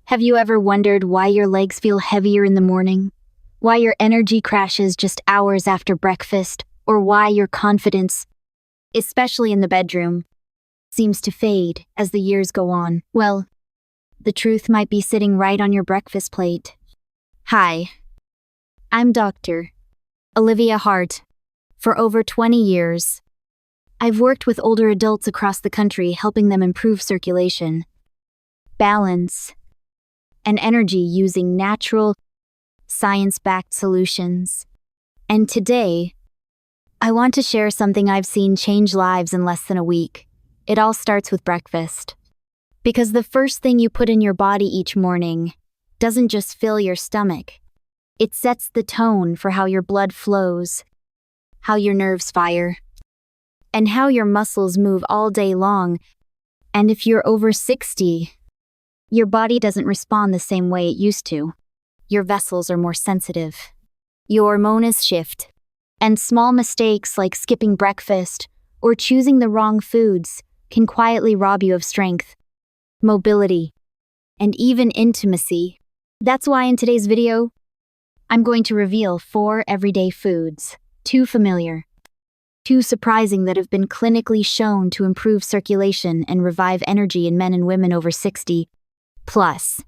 Have you ever wondered why your legs feel heavier in the morning? Why your energy crashes just hours after breakfast? Or why your confidence, especially in the bedroom, seems to fade as the years go on? Well, the truth might be sitting right on your breakfast plate. Hi, I'm Dr. Olivia Hart. For over 20 years, I've worked with older adults across the country, helping them improve circulation, balance, and energy using natural, science-backed solutions. And today, I want to share something I've seen change lives in less than a week. It all starts with breakfast. Because the first thing you put in your body each morning doesn't just fill your stomach. It sets the tone for how your blood flows, how your nerves fire, and how your muscles move all day long. And if you're over 60, your body doesn't respond the same way it used to. Your vessels are more sensitive. Your hormones shift. And small mistakes like skipping breakfast or choosing the wrong foods can quietly rob you of strength, mobility, and even intimacy. That's why in today's video, I'm going to reveal 4 everyday foods, too familiar, too surprising, that have been clinically shown to improve circulation and revive energy in men and women over 60. Plus,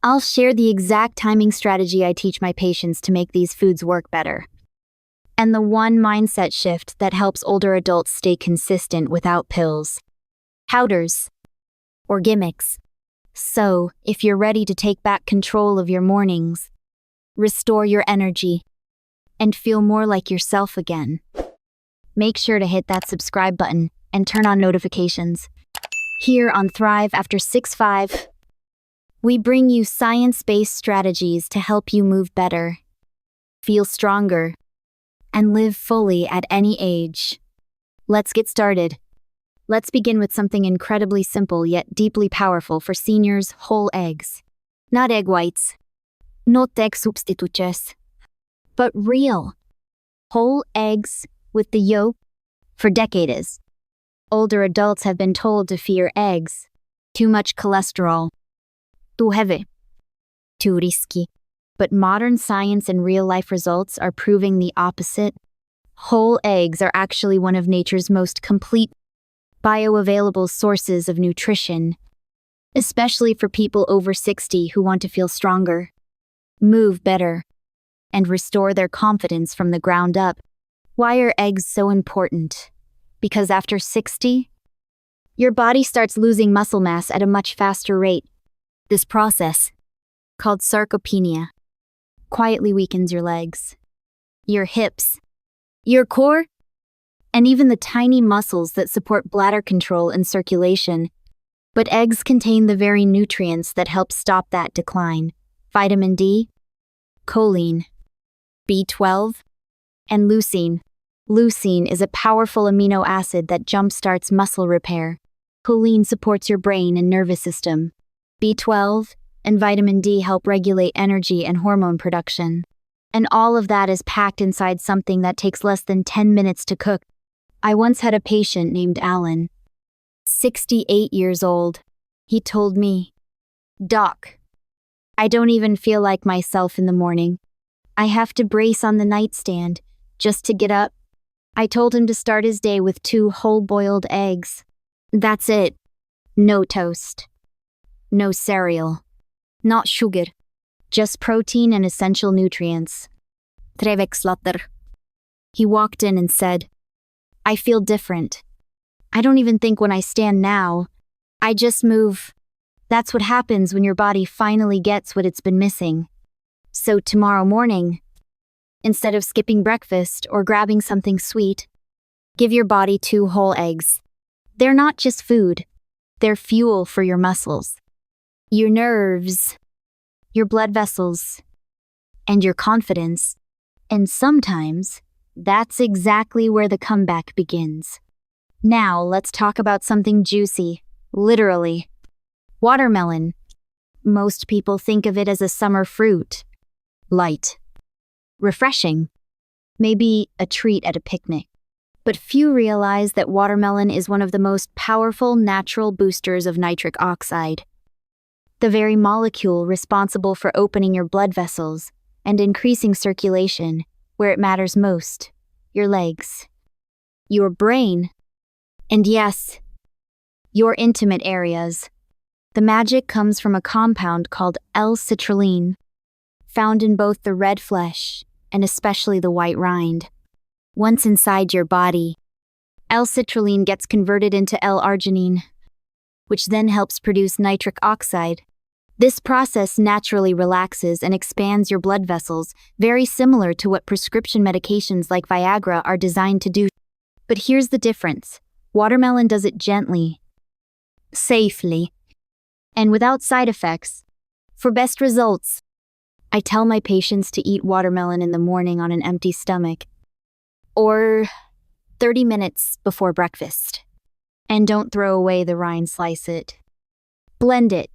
I'll share the exact timing strategy I teach my patients to make these foods work better. And the one mindset shift that helps older adults stay consistent without pills, powders, or gimmicks. So, if you're ready to take back control of your mornings, restore your energy, and feel more like yourself again, make sure to hit that subscribe button and turn on notifications. Here on Thrive After 6'5", we bring you science-based strategies to help you move better, feel stronger, and live fully at any age. Let's get started. Let's begin with something incredibly simple yet deeply powerful for seniors: whole eggs. Not egg whites, not egg substitutes, but real, whole eggs with the yolk. For decades, older adults have been told to fear eggs. Too much cholesterol, too heavy, too risky. But modern science and real-life results are proving the opposite. Whole eggs are actually one of nature's most complete, bioavailable sources of nutrition, especially for people over 60 who want to feel stronger, move better, and restore their confidence from the ground up. Why are eggs so important? Because after 60, your body starts losing muscle mass at a much faster rate. This process, called sarcopenia, quietly weakens your legs, your hips, your core, and even the tiny muscles that support bladder control and circulation. But eggs contain the very nutrients that help stop that decline: vitamin D, choline, B12, and leucine. Leucine is a powerful amino acid that jumpstarts muscle repair. Choline supports your brain and nervous system. B12 and vitamin D help regulate energy and hormone production. And all of that is packed inside something that takes less than 10 minutes to cook. I once had a patient named Alan, 68 years old. He told me, "Doc, I don't even feel like myself in the morning. I have to brace on the nightstand just to get up." I told him to start his day with 2 whole-boiled eggs. That's it. No toast. No cereal. Not sugar. Just protein and essential nutrients. 3 vekslater. He walked in and said, "I feel different. I don't even think when I stand now. I just move." That's what happens when your body finally gets what it's been missing. So tomorrow morning, instead of skipping breakfast or grabbing something sweet, give your body 2 whole eggs. They're not just food. They're fuel for your muscles, your nerves, your blood vessels, and your confidence. And sometimes, that's exactly where the comeback begins. Now, let's talk about something juicy, literally. Watermelon. Most people think of it as a summer fruit. Light. Refreshing. Maybe a treat at a picnic. But few realize that watermelon is one of the most powerful natural boosters of nitric oxide. the very molecule responsible for opening your blood vessels and increasing circulation where it matters most, your legs, your brain, and yes, your intimate areas. The magic comes from a compound called L-citrulline, found in both the red flesh and especially the white rind. Once inside your body, L-citrulline gets converted into L-arginine, which then helps produce nitric oxide. This process naturally relaxes and expands your blood vessels, very similar to what prescription medications like Viagra are designed to do. But here's the difference. Watermelon does it gently, safely, and without side effects. For best results, I tell my patients to eat watermelon in the morning on an empty stomach, or 30 minutes before breakfast. And don't throw away the rind, slice it. Blend it,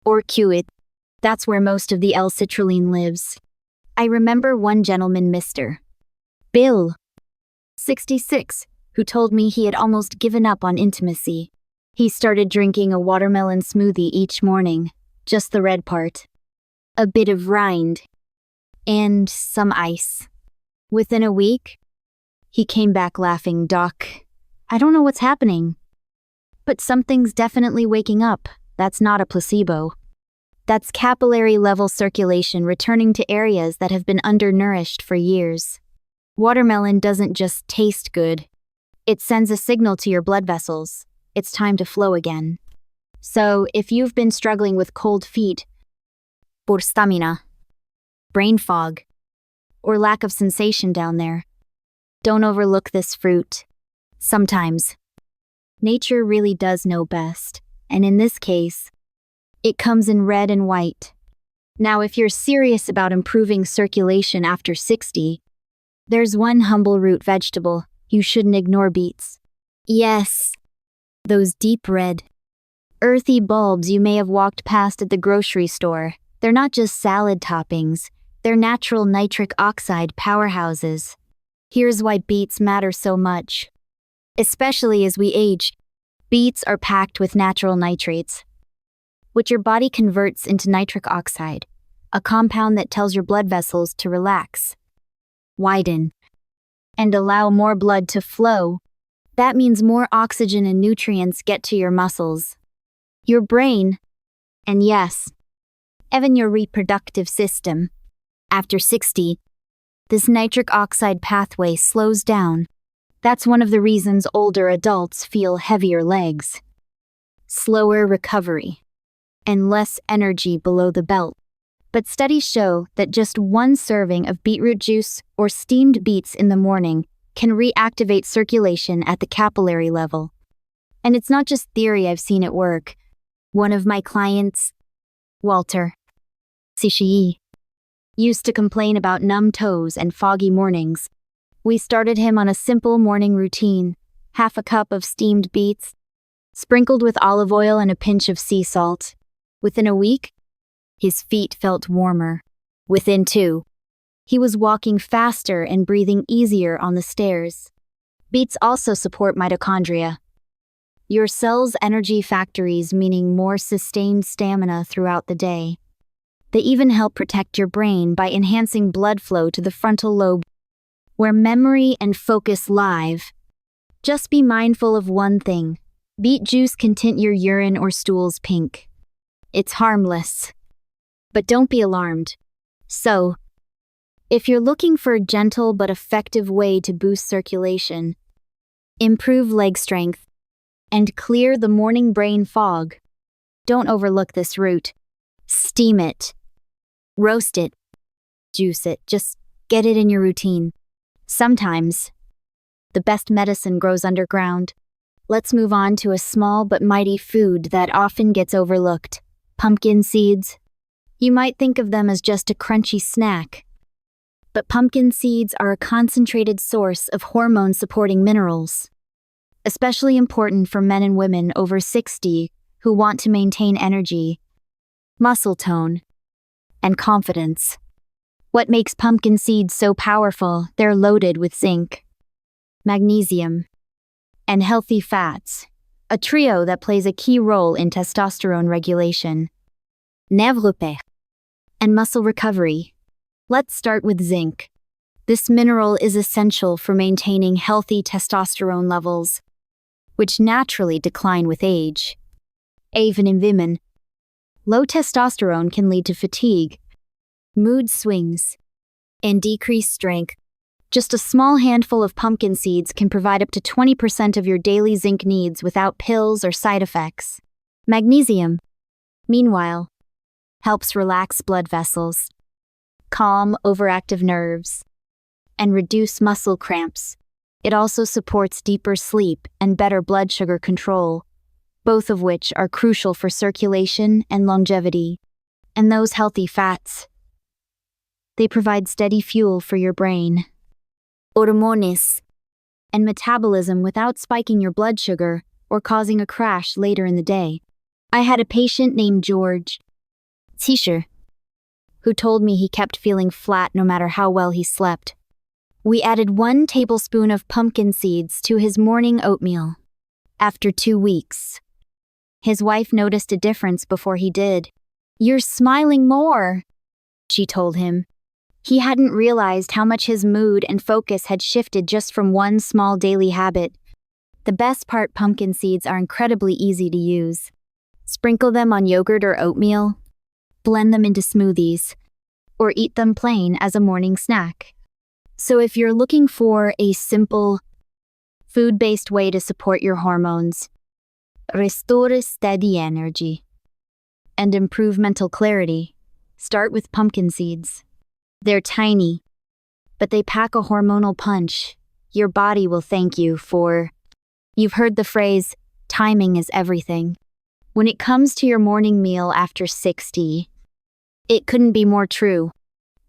or Q it. That's where most of the L-citrulline lives. I remember one gentleman, Mr. Bill, 66, who told me he had almost given up on intimacy. He started drinking a watermelon smoothie each morning, just the red part, a bit of rind, and some ice. Within a week, he came back laughing, "Doc, I don't know what's happening, but something's definitely waking up. That's not a placebo. That's capillary-level circulation returning to areas that have been undernourished for years." Watermelon doesn't just taste good. It sends a signal to your blood vessels. It's time to flow again. So, if you've been struggling with cold feet, poor stamina, brain fog, or lack of sensation down there, don't overlook this fruit. Sometimes, nature really does know best, and in this case, it comes in red and white. Now, if you're serious about improving circulation after 60, there's one humble root vegetable you shouldn't ignore: beets. Yes, those deep red, earthy bulbs you may have walked past at the grocery store. They're not just salad toppings, they're natural nitric oxide powerhouses. Here's why beets matter so much. Especially as we age, beets are packed with natural nitrates, which your body converts into nitric oxide, a compound that tells your blood vessels to relax, widen, and allow more blood to flow. That means more oxygen and nutrients get to your muscles, your brain, and yes, even your reproductive system. After 60, this nitric oxide pathway slows down. That's one of the reasons older adults feel heavier legs, slower recovery, and less energy below the belt. But studies show that just one serving of beetroot juice or steamed beets in the morning can reactivate circulation at the capillary level. And it's not just theory, I've seen it work. One of my clients, Walter, Sishii, used to complain about numb toes and foggy mornings. We started him on a simple morning routine: half a cup of steamed beets, sprinkled with olive oil and a pinch of sea salt. Within a week, his feet felt warmer. Within 2, he was walking faster and breathing easier on the stairs. Beets also support mitochondria, your cell's energy factories, meaning more sustained stamina throughout the day. They even help protect your brain by enhancing blood flow to the frontal lobe, where memory and focus live. Just be mindful of one thing: beet juice can tint your urine or stools pink. It's harmless, but don't be alarmed. So, if you're looking for a gentle but effective way to boost circulation, improve leg strength, and clear the morning brain fog, don't overlook this root. Steam it, roast it, juice it, just get it in your routine. Sometimes, the best medicine grows underground. Let's move on to a small but mighty food that often gets overlooked: pumpkin seeds. You might think of them as just a crunchy snack, but pumpkin seeds are a concentrated source of hormone-supporting minerals, especially important for men and women over 60 who want to maintain energy, muscle tone, and confidence. What makes pumpkin seeds so powerful? They're loaded with zinc, magnesium, and healthy fats, a trio that plays a key role in testosterone regulation. nerf repère, and muscle recovery. Let's start with zinc. This mineral is essential for maintaining healthy testosterone levels, which naturally decline with age. Even in women, low testosterone can lead to fatigue, mood swings, and decreased strength. Just a small handful of pumpkin seeds can provide up to 20% of your daily zinc needs without pills or side effects. Magnesium, meanwhile, helps relax blood vessels, calm overactive nerves, and reduce muscle cramps. It also supports deeper sleep and better blood sugar control, both of which are crucial for circulation and longevity. And those healthy fats, they provide steady fuel for your brain, hormones, and metabolism without spiking your blood sugar or causing a crash later in the day. I had a patient named George, teacher, who told me he kept feeling flat no matter how well he slept. We added 1 tablespoon of pumpkin seeds to his morning oatmeal. After 2 weeks, his wife noticed a difference before he did. "You're smiling more," she told him. He hadn't realized how much his mood and focus had shifted just from one small daily habit. The best part, pumpkin seeds are incredibly easy to use. Sprinkle them on yogurt or oatmeal, blend them into smoothies, or eat them plain as a morning snack. So if you're looking for a simple, food-based way to support your hormones, restore steady energy, and improve mental clarity, start with pumpkin seeds. They're tiny, but they pack a hormonal punch. Your body will thank you for... You've heard the phrase, timing is everything. When it comes to your morning meal after 60, it couldn't be more true.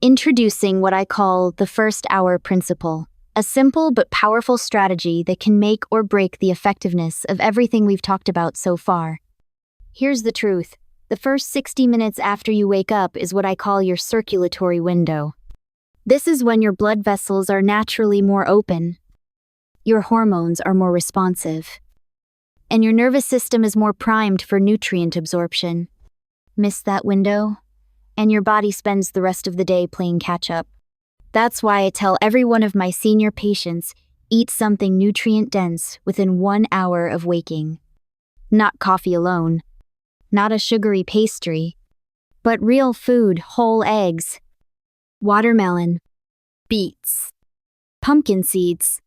Introducing what I call the first hour principle, a simple but powerful strategy that can make or break the effectiveness of everything we've talked about so far. Here's the truth. The first 60 minutes after you wake up is what I call your circulatory window. This is when your blood vessels are naturally more open, your hormones are more responsive, and your nervous system is more primed for nutrient absorption. Miss that window, and your body spends the rest of the day playing catch-up. That's why I tell every one of my senior patients, eat something nutrient-dense within 1 hour of waking. Not coffee alone, not a sugary pastry, but real food, whole eggs, watermelon, beets, pumpkin seeds,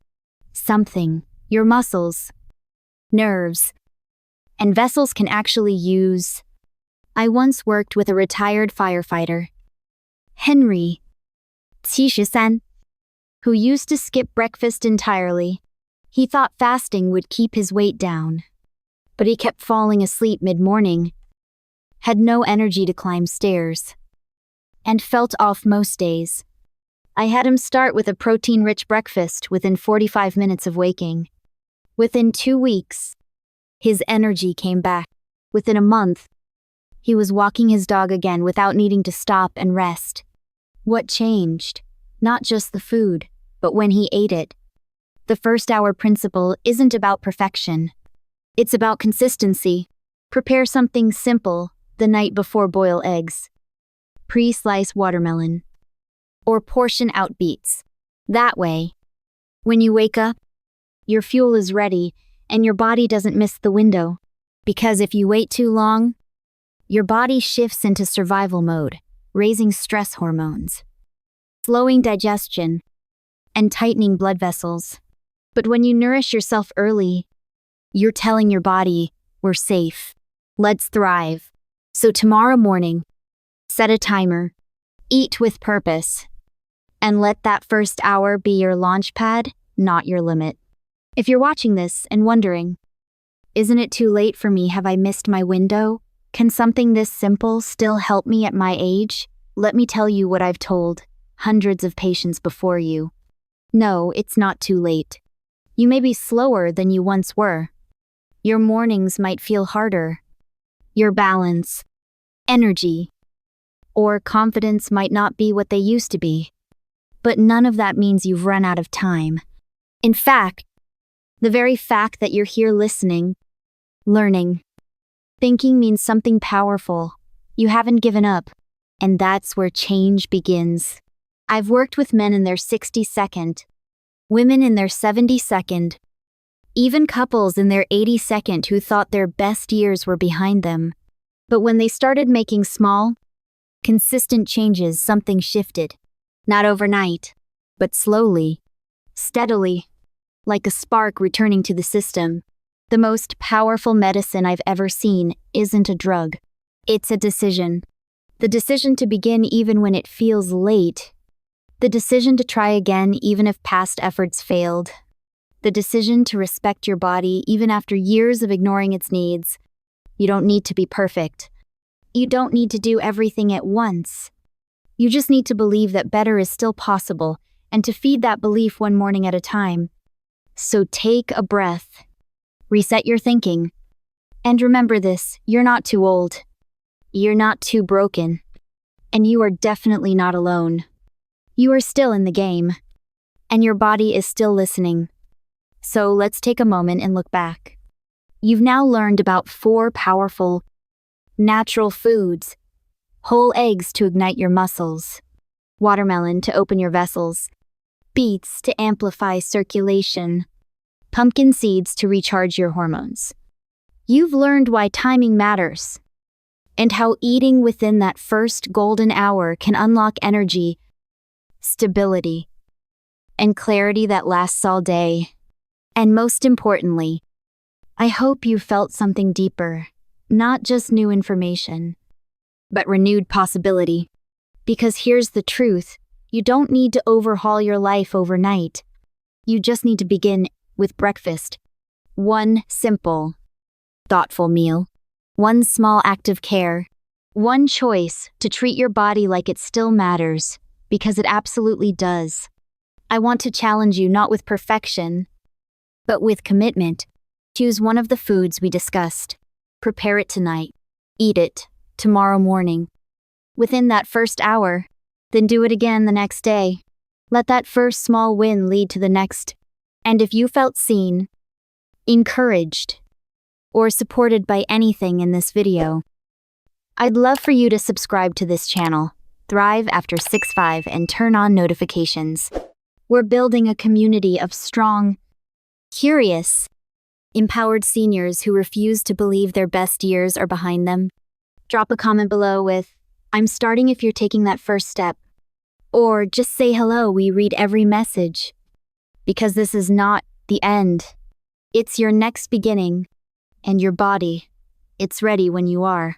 something your muscles, nerves, and vessels can actually use. I once worked with a retired firefighter, Henry, 73, who used to skip breakfast entirely. He thought fasting would keep his weight down, but he kept falling asleep mid-morning, had no energy to climb stairs, and felt off most days. I had him start with a protein-rich breakfast within 45 minutes of waking. Within 2 weeks, his energy came back. Within a month, he was walking his dog again without needing to stop and rest. What changed? Not just the food, but when he ate it. The first hour principle isn't about perfection. It's about consistency. Prepare something simple the night before. Boil eggs, pre-slice watermelon, or portion out beets. That way, when you wake up, your fuel is ready and your body doesn't miss the window. Because if you wait too long, your body shifts into survival mode, raising stress hormones, slowing digestion, and tightening blood vessels. But when you nourish yourself early, you're telling your body, we're safe. Let's thrive. So tomorrow morning, set a timer, eat with purpose, and let that first hour be your launch pad, not your limit. If you're watching this and wondering, isn't it too late for me? Have I missed my window? Can something this simple still help me at my age? Let me tell you what I've told hundreds of patients before you. No, it's not too late. You may be slower than you once were. Your mornings might feel harder. Your balance, energy, or confidence might not be what they used to be. But none of that means you've run out of time. In fact, the very fact that you're here listening, learning, thinking means something powerful. You haven't given up. And that's where change begins. I've worked with men in their 62nd, women in their 72nd, even couples in their 82nd who thought their best years were behind them. But when they started making small, consistent changes, something shifted. Not overnight, but slowly, steadily, like a spark returning to the system. The most powerful medicine I've ever seen isn't a drug. It's a decision. The decision to begin even when it feels late. The decision to try again even if past efforts failed. The decision to respect your body even after years of ignoring its needs. You don't need to be perfect. You don't need to do everything at once. You just need to believe that better is still possible and to feed that belief one morning at a time. So take a breath. Reset your thinking. And remember this, you're not too old. You're not too broken. And you are definitely not alone. You are still in the game. And your body is still listening. So let's take a moment and look back. You've now learned about 4 powerful, natural foods. Whole eggs to ignite your muscles. Watermelon to open your vessels. Beets to amplify circulation. Pumpkin seeds to recharge your hormones. You've learned why timing matters. And how eating within that first golden hour can unlock energy, stability, and clarity that lasts all day. And most importantly, I hope you felt something deeper, not just new information, but renewed possibility. Because here's the truth, you don't need to overhaul your life overnight. You just need to begin with breakfast. One simple, thoughtful meal. One small act of care. One choice to treat your body like it still matters, because it absolutely does. I want to challenge you not with perfection, but with commitment. Choose one of the foods we discussed. Prepare it tonight. Eat it tomorrow morning. Within that first hour, then do it again the next day. Let that first small win lead to the next. And if you felt seen, encouraged, or supported by anything in this video, I'd love for you to subscribe to this channel, Thrive After 6'5", and turn on notifications. We're building a community of strong, curious, empowered seniors who refuse to believe their best years are behind them. Drop a comment below with, "I'm starting if you're taking that first step." Or just say hello, we read every message. Because this is not the end. It's your next beginning. And your body, it's ready when you are.